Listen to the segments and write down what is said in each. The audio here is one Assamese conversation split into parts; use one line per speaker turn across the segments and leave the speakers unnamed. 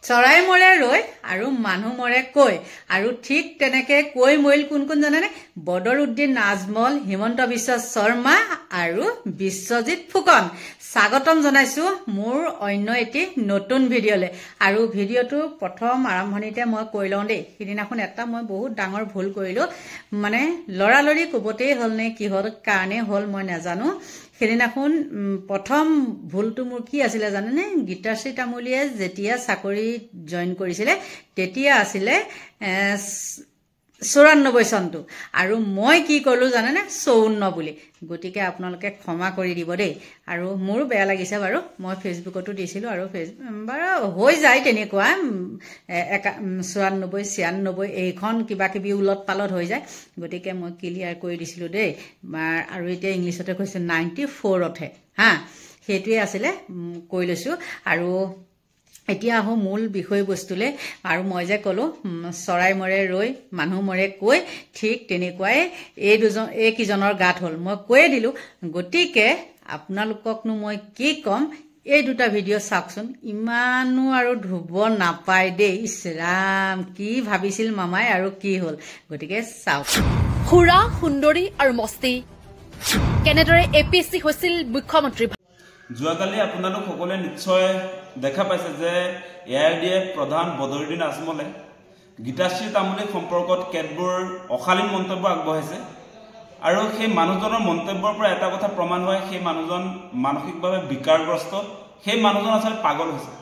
চৰাই মৰে ৰৈ আৰু মানুহ মৰে কৈ আৰু ঠিক তেনেকে কৈ মৰিল কোন কোন জানেনে বদৰুদ্দিন নাজমল হিমন্ত বিশ্ব শৰ্মা আৰু বিশ্বজিৎ ফুকন স্বাগতম জনাইছো মোৰ অন্য এটি নতুন ভিডিঅ'লে আৰু ভিডিঅ'টো প্ৰথম আৰম্ভণিতে মই কৈ লওঁ দেই সিদিনাখন এটা মই বহুত ডাঙৰ ভুল কৰিলো মানে লৰালৰি কবতেই হল নে কিহৰ কাৰণে হল মই নাজানো সেদিনাখন প্ৰথম ভুলটো মোৰ কি আছিল জানেনে গীতাশ্ৰী তামুলীয়ে যেতিয়া চাকৰি জয়েন কৰিছিলে তেতিয়া আছিল 94 চনটো আৰু মই কি কৰিলো জানেনে 54 বুলি গতিকে আপোনালোকে ক্ষমা কৰি দিব দেই আৰু মোৰো বেয়া লাগিছে বাৰু মই ফেচবুকতো দিছিলো আৰু বাৰু হৈ যায় তেনেকুৱা 94 96 এইখন কিবা কিবি উলট পালট হৈ যায় গতিকে মই ক্লিয়াৰ কৰি দিছিলো দেই আৰু এতিয়া ইংলিছতে কৈছে 94 তে হা সেইটোৱে আছিল কৈ লৈছো আৰু এতিয়া আহো মূল বিষয়বস্তুলে আৰু মই যে কলো চৰাই মৰে ৰৈ মানুহ মৰে কৈ ঠিক তেনেকুৱাই এই কিজনৰ গাত হল মই কৈ দিলো গতিকে আপোনালোককনো মই কি কম এই দুটা ভিডিঅ' চাওকচোন ইমানো আৰু ধুব নাপায় দেই ইছৰাম কি ভাবিছিল মামাই আৰু কি হল গতিকে চাওক
খুৰা সুন্দৰী আৰু মস্তি কেনেদৰে এপিএসসি হৈছিল মুখ্যমন্ত্ৰী
যোৱাকালি আপোনালোক সকলোৱে নিশ্চয় দেখা পাইছে যে এআইডিএফ প্ৰধান বদৰুদ্দিন আজমলে গীতাশ্ৰী তামুলী সম্পৰ্কত কেতবোৰ অশালীন মন্তব্য আগবঢ়াইছে আৰু সেই মানুহজনৰ মন্তব্যৰ পৰা এটা কথা প্ৰমাণ হয় সেই মানুহজন মানসিকভাৱে বিকাৰগ্ৰস্ত সেই মানুহজন আচলতে পাগল হৈছে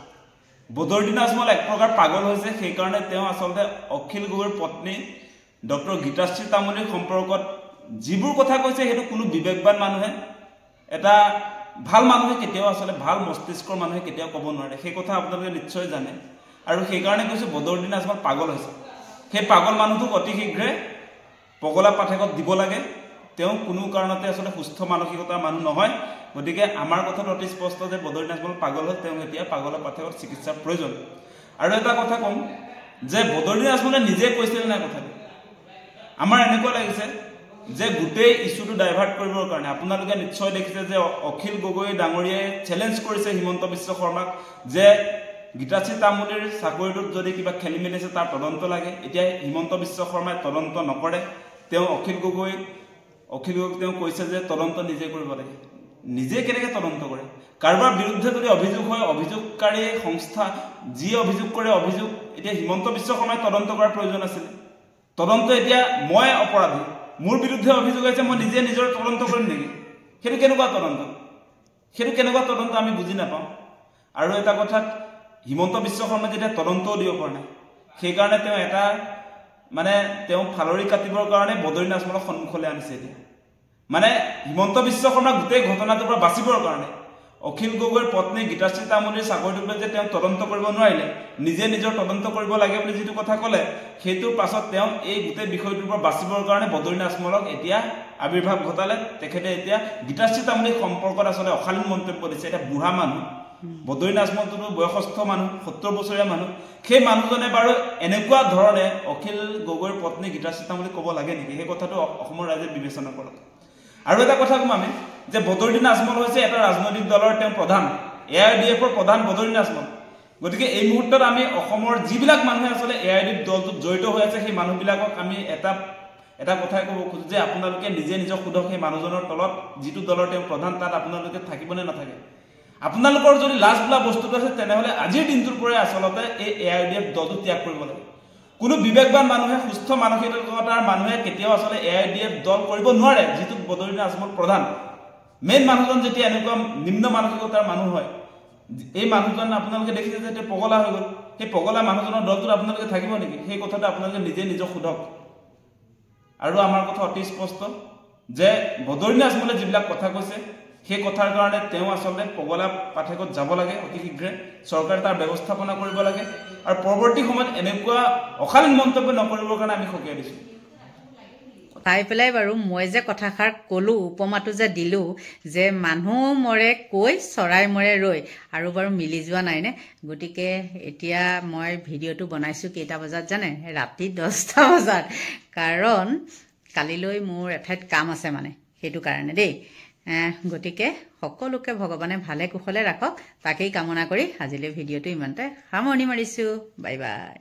বদৰুদ্দিন আজমল এক প্ৰকাৰ পাগল হৈছে সেই কাৰণে তেওঁ আচলতে অখিল গগৈৰ পত্নী ডক্টৰ গীতাশ্ৰী তামুলীৰ সম্পৰ্কত যিবোৰ কথা কৈছে সেইটো কোনো বিবেকবান মানুহে এটা ভাল মানুহে কেতিয়াও আসলে ভাল মস্তিষ্কৰ মানুহে কেতিয়াও ক'ব নোৱাৰে সেই কথা আপোনালোকে নিশ্চয় জানে আৰু সেই কাৰণে কৈছে বদৰুদ্দিন আজমল পাগল হৈছে সেই পাগল মানুহটোক অতি শীঘ্ৰে পগলা পাঠকত দিব লাগে তেওঁ কোনো কাৰণতে আসলে সুস্থ মানসিকতাৰ মানুহ নহয় গতিকে আমাৰ কথাটো অতি স্পষ্ট যে বদৰুদ্দিন আজমল পাগল হ'ল তেওঁ এতিয়া পগলা পাঠকত চিকিৎসাৰ প্ৰয়োজন আৰু এটা কথা কম যে বদৰুদ্দিন আজমলে নিজে কৈছিল না কথাটো আমাৰ এনেকুৱা লাগিছে যে গোটেই ইস্যুটো ডাইভাৰ্ট কৰিবৰ কাৰণে আপোনালোকে নিশ্চয় দেখিছে যে অখিল গগৈ ডাঙৰীয়াই চ্যালেঞ্জ কৰিছে হিমন্ত বিশ্ব শৰ্মাক যে গীতাশ্ৰী তামুলীৰ চাকৰিটোত যদি কিবা খেলি মেলি আছে তাৰ তদন্ত লাগে এতিয়া হিমন্ত বিশ্ব শৰ্মাই তদন্ত নকৰে তেওঁ অখিল গগৈ তেওঁ কৈছে যে তদন্ত নিজে কৰিব লাগে নিজে কেনেকৈ তদন্ত কৰে কাৰোবাৰ বিৰুদ্ধে যদি অভিযোগ হয় অভিযোগকাৰী সংস্থা যি অভিযোগ কৰে অভিযোগ এতিয়া হিমন্ত বিশ্ব শৰ্মাই তদন্ত কৰাৰ প্ৰয়োজন আছিল তদন্ত এতিয়া মই অপৰাধী মোৰ বিৰুদ্ধে অভিযোগ আছে মই নিজে নিজৰ তদন্ত কৰিম নেকি সেইটো কেনেকুৱা তদন্ত আমি বুজি নাপাওঁ আৰু এটা কথাত হিমন্ত বিশ্ব শৰ্মা যেতিয়া তদন্তও দিব পৰা নাই সেই কাৰণে তেওঁ এটা মানে তেওঁ ফালৰি কাটিবৰ কাৰণে বদৰুদ্দিন আজমলক সন্মুখলৈ আনিছে এতিয়া মানে হিমন্ত বিশ্ব শৰ্মা গোটেই ঘটনাটোৰ পৰা বাচিবৰ কাৰণে অখিল গগৈৰ পত্নী গীতাশ্ৰী তামুলীৰ চাকৰিটোক লৈ যে তেওঁ তদন্ত কৰিব নোৱাৰিলে নিজে নিজৰ তদন্ত কৰিব লাগে বুলি যিটো কথা ক'লে সেইটোৰ পাছত তেওঁ এই গোটেই বিষয়টোৰ পৰা বাচিবৰ কাৰণে বদৰুদ্দিন আজমলক এতিয়া আবিৰ্ভাৱ ঘটালে তেখেতে এতিয়া গীতাশ্ৰী তামুলীৰ সম্পৰ্কত আচলতে অশালীন মন্তব্য দিছে এটা বুঢ়া মানুহ বদৰুদ্দিন আজমলটো বয়সস্থ মানুহ 70 বছৰীয়া মানুহ সেই মানুহজনে বাৰু এনেকুৱা ধৰণে অখিল গগৈৰ পত্নী গীতাশ্ৰী তামুলীক ক'ব লাগে নেকি সেই কথাটো অসমৰ ৰাইজে বিবেচনা কৰক আৰু এটা কথা কম আমি যে বদৰুদ্দিন আজমল হৈছে এটা ৰাজনৈতিক দলৰ তেওঁ প্ৰধান এআইডিএফৰ প্ৰধান বদৰুদ্দিন আজমল গতিকে এই মুহূৰ্তত আমি অসমৰ যিবিলাক মানুহে আচলতে এআইডিএফ দলটোত জড়িত হৈ আছে সেই মানুহবিলাকক আমি এটা কথাই ক'ব খোজো যে আপোনালোকে নিজে নিজক সোধক সেই মানুহজনৰ তলত যিটো দলৰ তেওঁ প্ৰধান তাত আপোনালোকে থাকিবনে নাথাকে আপোনালোকৰ যদি লাজ বোলা বস্তুটো আছে তেনেহ'লে আজিৰ দিনটোৰ পৰাই আচলতে এই এআইডিএফ দলটো ত্যাগ কৰিব লাগে কোনো বিবেকবান মানুহে সুস্থ মানসিকতাৰ মানুহে কেতিয়াও আচলতে এআইডিএফ দল কৰিব নোৱাৰে যিটো বদৰুদ্দিন আজমল প্ৰধান মেইন মানুহজন যেতিয়া এনেকুৱা নিম্ন মানসিকতাৰ মানুহ হয় এই মানুহজন আপোনালোকে দেখিছে যে পগলা হৈ গ'ল সেই পগলা মানুহজনৰ দলটোত আপোনালোকে থাকিব নেকি সেই কথাটো আপোনালোকে নিজে নিজক সোধক আৰু আমাৰ কথা অতি স্পষ্ট যে বদৰুদ্দিন আজমলে যিবিলাক কথা কৈছে সেই কথাৰ কাৰণে তেওঁ আচলতে পগলা পাঠকত যাব লাগে অতি শীঘ্ৰে চৰকাৰে তাৰ ব্যৱস্থাপনা কৰিব লাগে আৰু পৰৱৰ্তী সময়ত এনেকুৱা অশালীন মন্তব্য নকৰিবৰ কাৰণে আমি সকীয়াই দিছোঁ
পাই পেলাই বাৰু মই যে কথাষাৰ ক'লো উপমাটো যে দিলো যে মানুহ মৰে কৈ চৰাই মৰে ৰৈ আৰু বাৰু মিলি যোৱা নাইনে গতিকে এতিয়া মই ভিডিঅ'টো বনাইছোঁ কেইটা বজাত জানে ৰাতি 10টা বজাত কাৰণ কালিলৈ মোৰ এঠাইত কাম আছে মানে সেইটো কাৰণে দেই গতিকে সকলোকে ভগৱানে ভালে কুশলে ৰাখক তাকেই কামনা কৰি আজিলৈ ভিডিঅ'টো ইমানতে সামৰণি মাৰিছোঁ বাই বাই